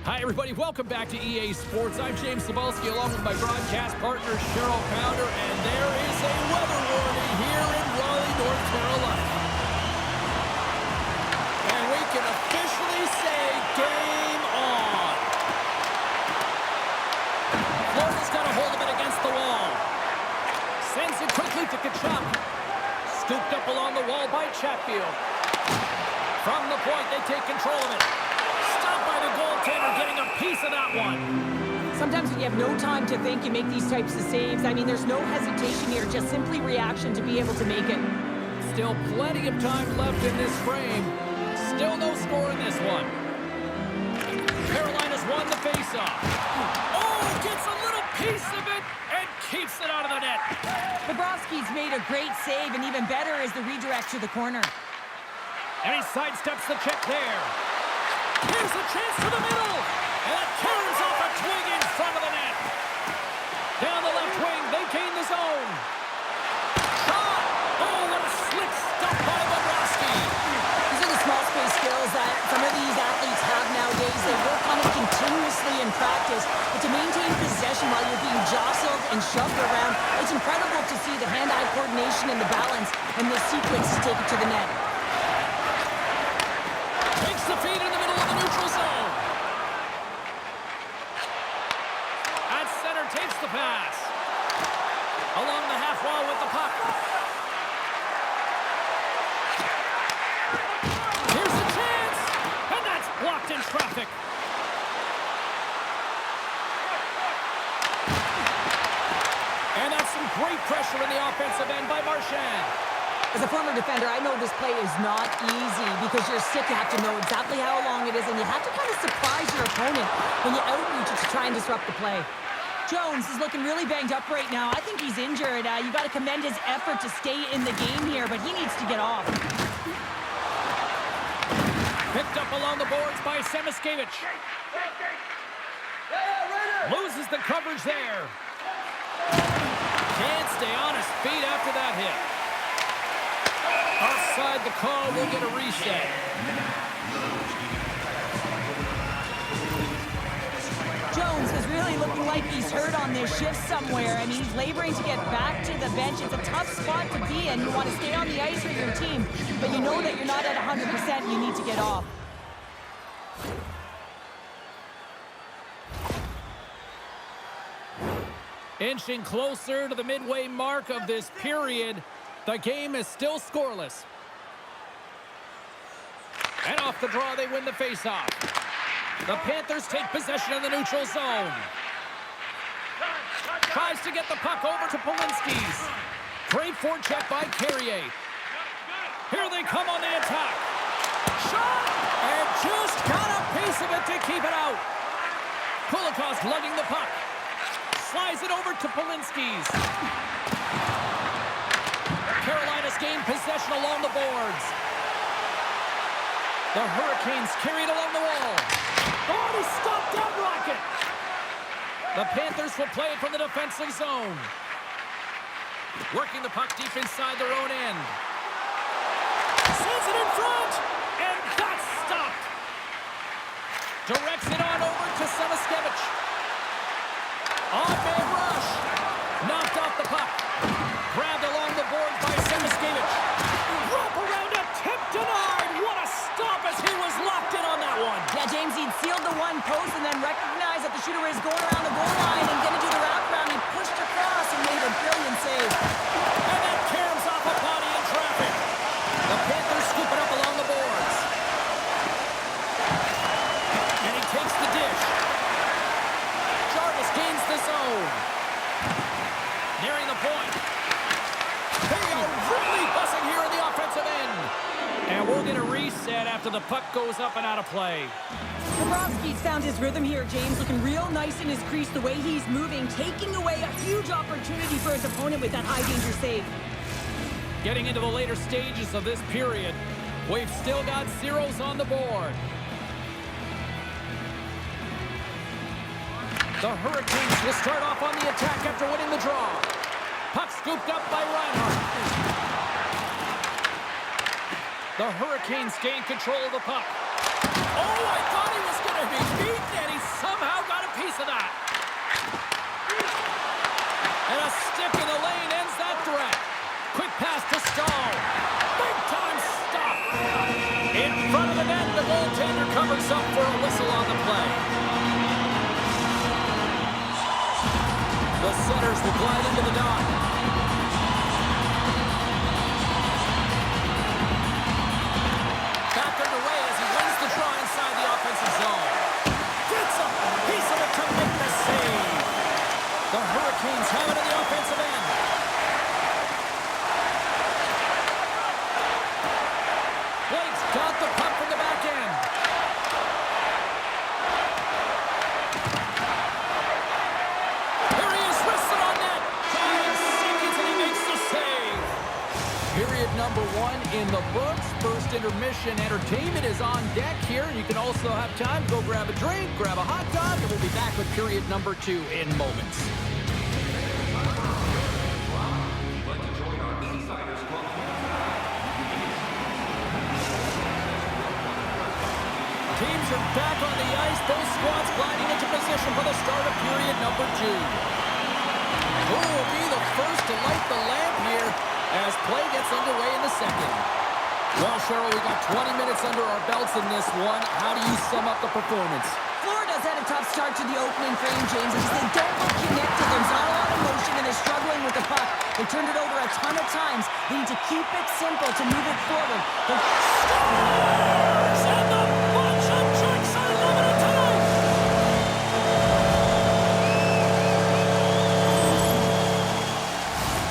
Hi, everybody. Welcome back to EA Sports. I'm James Cebulski, along with my broadcast partner, Cheryl Pounder, and there is a weather warning here in Raleigh, North Carolina. And we can officially say game on. Florida's got a hold of it against the wall. Sends it quickly to Kachuk. Scooped up along the wall by Chatfield. From the point, they take control of it. Stopped by the goaltender, getting a piece of that one. Sometimes when you have no time to think, you make these types of saves. I mean, there's no hesitation here, just simply reaction to be able to make it. Still plenty of time left in this frame. Still no score in this one. Carolina's won the faceoff. Oh, gets a little piece of it and keeps it out of the net. Bobrovsky's made a great save, and even better is the redirect to the corner. And he sidesteps the check there. Here's a chance to the middle. And it tears off a twig in front of the net. Down the left wing, they gain the zone. Shot! Oh, what a slick stop by Bobrovsky. These are the small space skills that some of these athletes have nowadays. They work on it continuously in practice. But to maintain possession while you're being jostled and shoved around, it's incredible to see the hand-eye coordination and the balance and the sequence to take it to the net. Takes the feed in the middle of the neutral zone. At center, takes the pass. Along the half wall with the puck. Here's the chance. And that's blocked in traffic. And that's some great pressure in the offensive end by Marchand. As a former defender, I know this play is not easy because you're sick. You have to know exactly how long it is, and you have to kind of surprise your opponent when you outreach to try and disrupt the play. Jones is looking really banged up right now. I think he's injured. You got to commend his effort to stay in the game here, but he needs to get off. Picked up along the boards by Semiskevich. Loses the coverage there. Can't stay on his feet after that hit. Offside the call, we'll get a reset. Jones is really looking like he's hurt on this shift somewhere. I mean, he's laboring to get back to the bench. It's a tough spot to be in. You want to stay on the ice with your team, but you know that you're not at 100% and you need to get off. Inching closer to the midway mark of this period. The game is still scoreless. And off the draw, they win the faceoff. The Panthers take possession of the neutral zone. Tries to get the puck over to Polinski's. Great forecheck by Carrier. Here they come on the attack. Shot! And just got a piece of it to keep it out. Kulikov's lugging the puck. Slides it over to Polinski's. Carolina's gained possession along the boards. The Hurricanes carry it along the wall. Oh, he stopped that rocket. The Panthers will play it from the defensive zone. Working the puck deep inside their own end. Sends it in front, and that's stopped. Directs it on over to Semiskevich. On-man rush. Knocked off the puck. Grabbed along the board by Semiskevich. Wrap around a tip denied. What a stop as he was locked in on that one. Yeah, James, he'd sealed the one post and then recognized that the shooter is going around the goal line and going to do the wraparound. He pushed across and made a brilliant save. And that caroms off a body in traffic. The Panthers scoop it up along the boards. And he takes the dish. Jarvis gains the zone. Nearing the point. They are really buzzing here in the offensive end. And we'll get a reset after the puck goes up and out of play. Bobrovsky's found his rhythm here, James, looking real nice in his crease, the way he's moving, taking away a huge opportunity for his opponent with that high-danger save. Getting into the later stages of this period, we've still got zeros on the board. The Hurricanes will start off on the attack after winning the draw. Puck scooped up by Reinhart. The Hurricanes gain control of the puck. Oh, I thought he was going to to be beaten, and he somehow got a piece of that. And a stick in the lane ends that threat. Quick pass to Stahl. Big time stop. In front of the net, the goaltender covers up for a whistle on the play. The Senators will glide into the dot. Back underway as he wins the draw inside the offensive zone. Gets a piece of it to make the save. The Hurricanes have it in the offensive end. Blake's got the puck from the back end. Here he is, wristed on net. 5 seconds and he makes the save. Period number 1 in the books. First intermission entertainment is on deck here. You can also have time to go grab a drink, grab a hot dog, and we'll be back with period number 2 in moments. Teams are back on the ice. Both squads gliding into position for the start of period number 2. Who will be the first to light the lamp here as play gets underway in the second? Well, Cheryl, we got 20 minutes under our belts in this one. How do you sum up the performance? Florida's had a tough start to the opening frame, James, because they don't look connected. There's not a lot of motion, and they're struggling with the puck. They turned it over a ton of times. They need to keep it simple to move it forward. Scores! And the bunch of checks are limited tonight!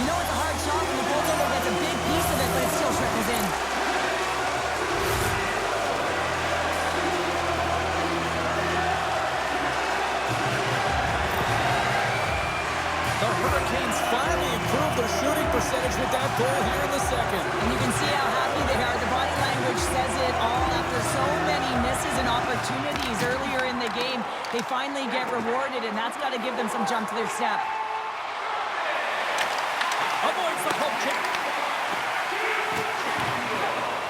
You know, it's a hard shot when the goaltender gets a big piece of it, but it still trickles in. The Hurricanes finally improved their shooting percentage with that goal here in the second. And you can see how happy they are. The body language says it all. After so many misses and opportunities earlier in the game, they finally get rewarded, and that's got to give them some jump to their step. Avoids the poke check.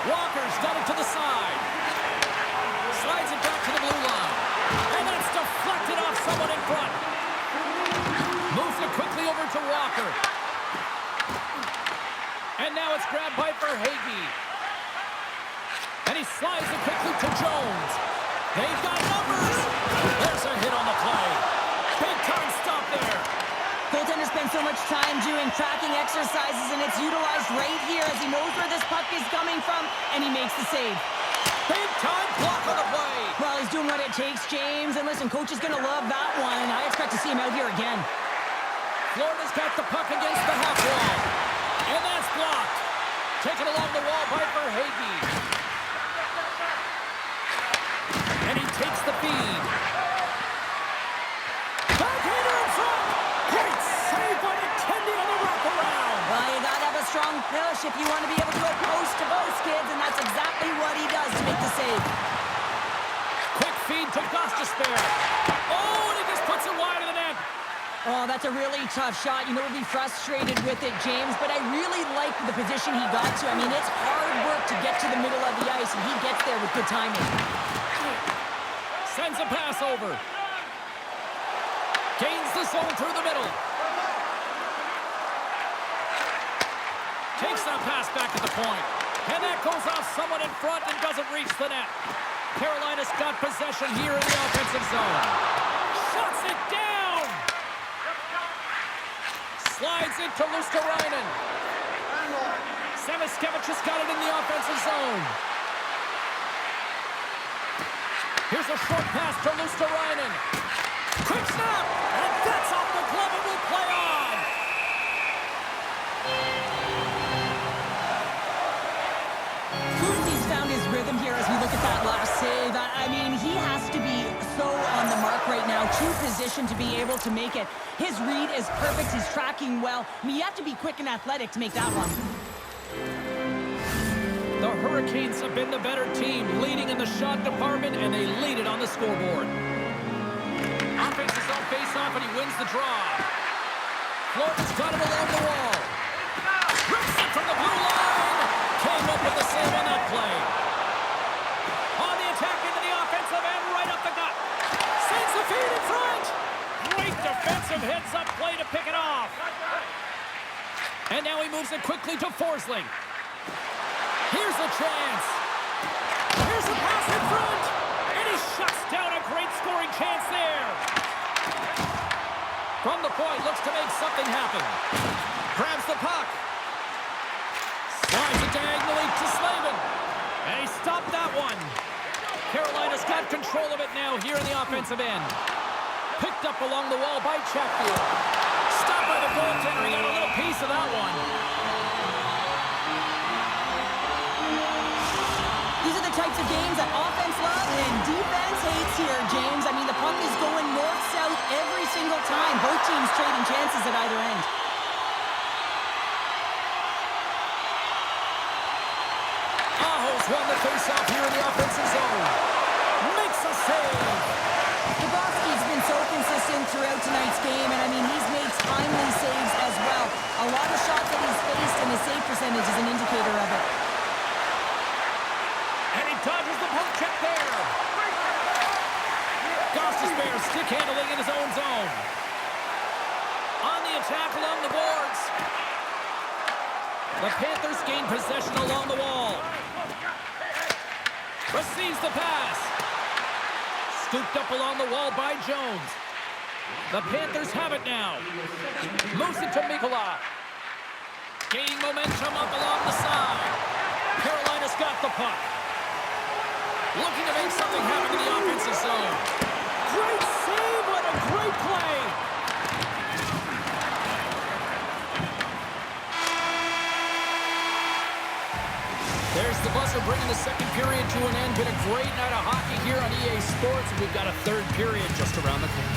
Walker's got it to the side. Slides it back to the blue line. And that's deflected off someone in front. Moves it quickly over to Walker. And now it's grabbed by Verhaeghe. And he slides it quickly to Jones. They've got numbers. There's a hit on the play. Big time stop there. Goaltender spends so much time doing tracking exercises, and it's utilized right here as he knows where this puck is coming from, and he makes the save. Big time block on the play. Well, he's doing what it takes, James. And listen, coach is going to love that one. I expect to see him out here again. Florida's got the puck against the half wall. And that's blocked. Taken along the wall by Verhaeghe. And he takes the feed. Backhander in front. Great save by McKenzie on the wraparound. Well, you got to have a strong push if you want to be able to go post to post, kids. And that's exactly what he does to make the save. Quick feed to Gostisbehere. Oh, and he just puts it wide of the net. Oh, that's a really tough shot. You know, we'll be frustrated with it, James, but I really like the position he got to. I mean, it's hard work to get to the middle of the ice, and he gets there with good timing. Sends a pass over. Gains the zone through the middle. Takes that pass back at the point. And that goes off someone in front and doesn't reach the net. Carolina's got possession here in the offensive zone. Shuts it down. Slides it to Luosterainen. Samoskevich has got it in the offensive zone. Here's a short pass to Luosterainen. Quick snap! And that's off the glove and will play on! He's found his rhythm here as we look at that last save. I mean, he has to be so on the mark right now. True position to be able to make it. His read is perfect. He's tracking well. I mean, you have to be quick and athletic to make that one. The Hurricanes have been the better team, leading in the shot department, and they lead it on the scoreboard. Offense is on face-off, and he wins the draw. Florida's got it along the wall. Rips it from the blue line. Came up with the save on that play. On the attack into the offensive end, right up the gut. And now he moves it quickly to Forsling. Here's a chance. Here's a pass in front. And he shuts down a great scoring chance there. From the point, looks to make something happen. Grabs the puck. Slides it diagonally to Slavin. And he stopped that one. Carolina's got control of it now here in the offensive end. Picked up along the wall by Chatfield. Stopped by the goaltender. He got a little piece of that one. These are the types of games that offense loves and defense hates here, James. I mean, the puck is going north-south every single time. Both teams trading chances at either end. Aho's won the faceoff here in the offensive zone. Makes a save. Bobrovsky's been so consistent throughout tonight's game, and I mean, he's made timely saves as well. A lot of shots that he's faced, and his save percentage is an indicator of it. And he dodges the poke check there. Gostisbehere stick handling in his own zone. On the attack along the boards. The Panthers gain possession along the wall. Receives the pass. Scooped up along the wall by Jones. The Panthers have it now. Moves it to Mikkola. Gaining momentum up along the side. Carolina's got the puck. Looking to make something happen in the offensive zone. Great save. What a great play. There's the buzzer bringing the second period to an end. Been a great night of hockey here on EA Sports. We've got a third period just around the corner.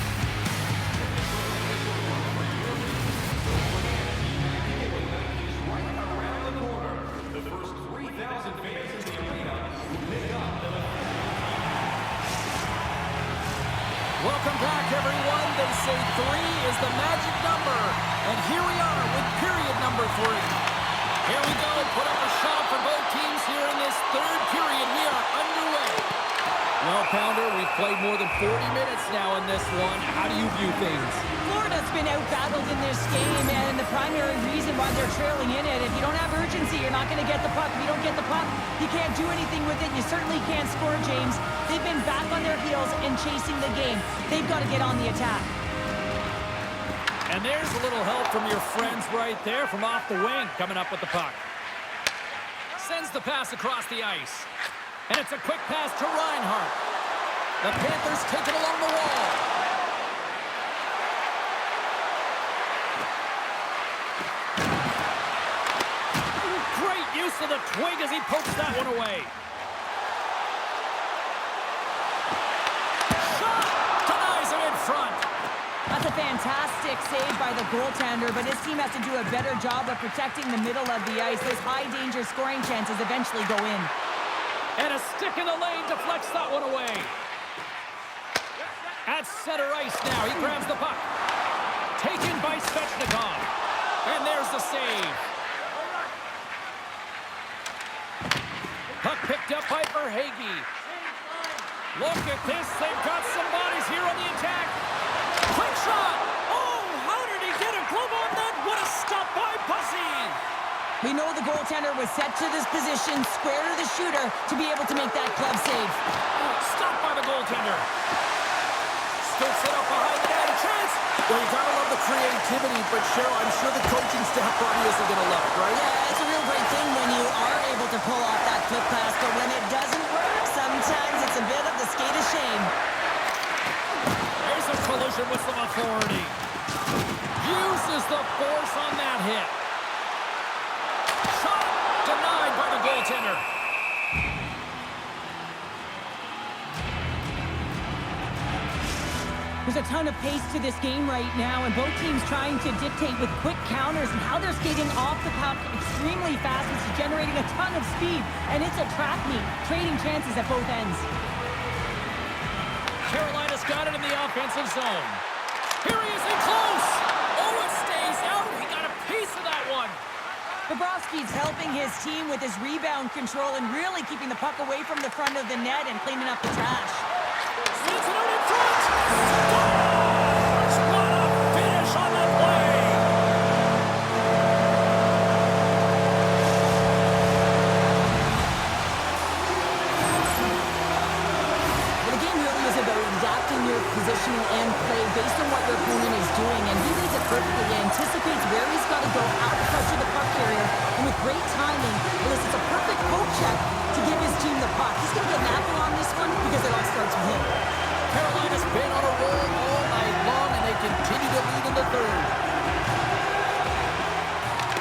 Welcome back, everyone. They say 3 is the magic number. And here we are with period number 3. Here we go. Put up a shot for both teams here in this third period. We are underway. Well, Pounder, we've played more than 40 minutes now in this one. How do you view things? Florida's been out-battled in this game, and the primary reason why they're trailing in it, if you don't have urgency, you're not going to get the puck. If you don't get the puck, you can't do anything with it. You certainly can't score, James. They've been back on their heels and chasing the game. They've got to get on the attack. And there's a little help from your friends right there from off the wing coming up with the puck. Sends the pass across the ice. And it's a quick pass to Reinhart. The Panthers take it along the wall. Great use of the twig as he pokes that one away. Shot! Denies him in front. That's a fantastic save by the goaltender, but his team has to do a better job of protecting the middle of the ice. Those high-danger scoring chances eventually go in. And a stick in the lane deflects that one away. At center ice now, he grabs the puck. Taken by Svechnikov. And there's the save. Puck picked up by Verhaeghe. Look at this, they've got some bodies here on the attack. Quick shot! Oh, how did he get a glove on that? What a stop by Bussy! We know the goaltender was set to this position, square to the shooter, to be able to make that glove save. Stopped by the goaltender. Scoops it up behind the net. A chance! Well, you gotta love the creativity, but Cheryl, I'm sure the coaching staff probably isn't gonna love it, right? Yeah, it's a real great thing when you are able to pull off that quick pass, but when it doesn't work, sometimes it's a bit of the skate of shame. There's a collision with some authority. Uses the force on that hit. Shot denied by the goaltender. There's a ton of pace to this game right now, and both teams trying to dictate with quick counters and how they're skating off the puck extremely fast, which is generating a ton of speed, and it's a track meet, trading chances at both ends. Carolina's got it in the offensive zone. Here he is in close. Oh, it stays out. He got a piece of that one. Bobrovsky's helping his team with his rebound control and really keeping the puck away from the front of the net and cleaning up the trash. Sends it out in front. Scores! What a finish on the play. positioning and play based on what your opponent is doing, and he reads it perfectly. He anticipates where he's got to go, out to pressure the puck carrier, and with great timing, elicits a perfect poke check to give his team the puck. He's going to get an apple on this one because it all starts with him. Carolina's been on a roll all night long, and they continue to lead in the third.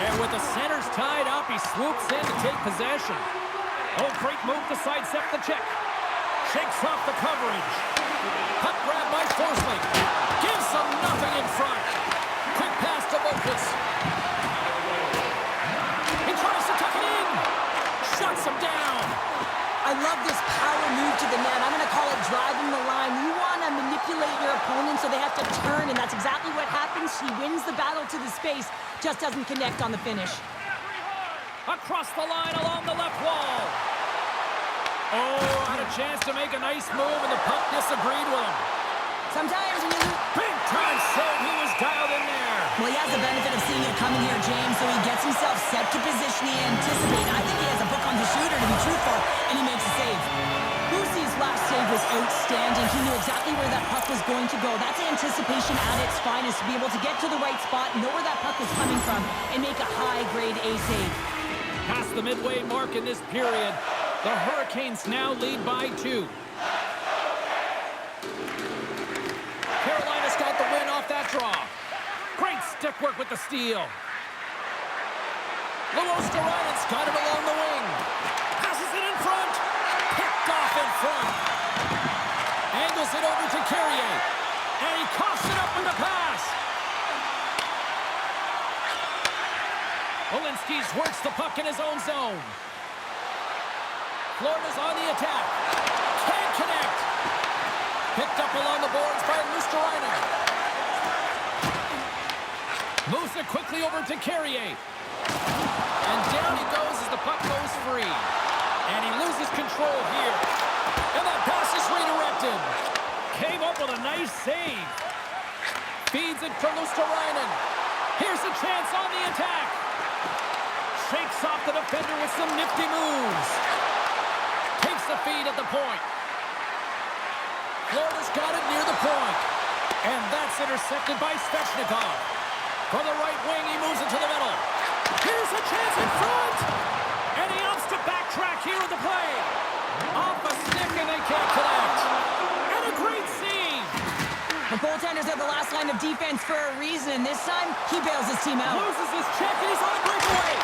And with the centers tied up, he swoops in to take possession. Oh, great move to sidestep the check. Shakes off the coverage. Puck grab by Forsling. Gives them nothing in front. Quick pass to Bokus. He tries to tuck it in. Shuts him down. I love this power move to the net. I'm going to call it driving the line. You want to manipulate your opponent so they have to turn, and that's exactly what happens. He wins the battle to the space, just doesn't connect on the finish. Across the line along the left wall. Oh, had a chance to make a nice move, and the puck disagreed with him. Sometimes when you lose... Big time save. He was dialed in there. Well, he has the benefit of seeing it coming here, James, so he gets himself set to position he anticipated. I think he has a book on the shooter, to be truthful, and he makes a save. Lucy's last save was outstanding. He knew exactly where that puck was going to go. That's anticipation at its finest, to be able to get to the right spot, know where that puck is coming from, and make a high-grade A save. Past the midway mark in this period, the Hurricanes now lead by 2. Carolina's got the win off that draw. Great stick work with the steal. Luosterainen's got it along the wing. Passes it in front. Picked off in front. Angles it over to Carrier. And he coughs it up with the pass. Polinski's works the puck in his own zone. Florida's on the attack. Can't connect. Picked up along the boards by Luosterainen. Moves it quickly over to Carrier. And down he goes as the puck goes free. And he loses control here. And that pass is redirected. Came up with a nice save. Feeds it to Luosterainen. Here's a chance on the attack. Shakes off the defender with some nifty moves. Takes the feed at the point. Florida's got it near the point. And that's intercepted by Svechnikov. For the right wing, he moves it to the middle. Here's a chance in front. And he opts to backtrack here with the play. Off a stick, and they can't connect. And a great save. The goaltenders are the last line of defense for a reason. This time, he bails his team out. Loses his check, and he's on a breakaway.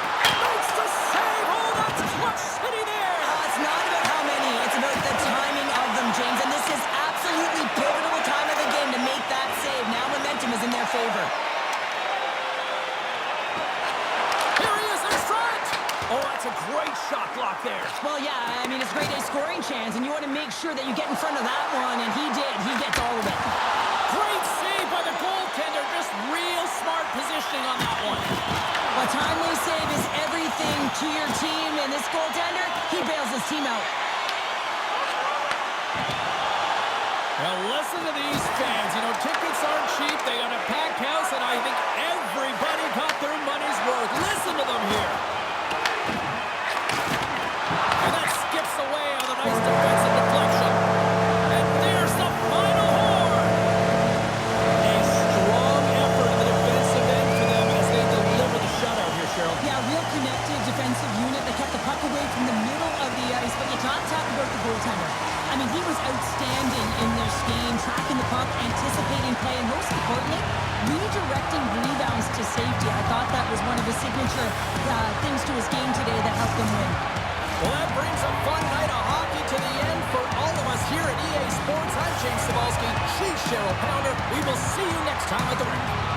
Makes the save. Oh, that's clutch city there. It's not about how many. It's about the timing of them, James. And this is absolutely pivotal time of the game to make that save. Now momentum is in their favor. Here he is in front. Oh, that's a great shot block there. Well, yeah, I mean, it's a great A scoring chance, and you want to make sure that you get in front of that one, and he did. He gets all of it. Great save by the goaltender. Just real smart positioning on that one. A timely save is everything to your team, and this goaltender, he bails his team out. Well, listen to these fans. You know, tickets aren't cheap. They got a packed house, and I think everybody got their money's worth. Listen to them here. And that skips away on the nice defensive deflection. And there's the final horn. A strong effort in the defensive end for them as they deliver the shutout here, Cheryl. Yeah, real connected defensive unit that kept the puck away from the middle of the ice, but you can't talk about the goaltender. I mean, he was outstanding in this game, tracking the puck, anticipating play, and most importantly, redirecting rebounds to safety. I thought that was one of his signature things to his game today that helped them win. Well, that brings a fun night of hockey to the end for all of us here at EA Sports. I'm James Cybulski. She's Cheryl Pounder. We will see you next time at the rink.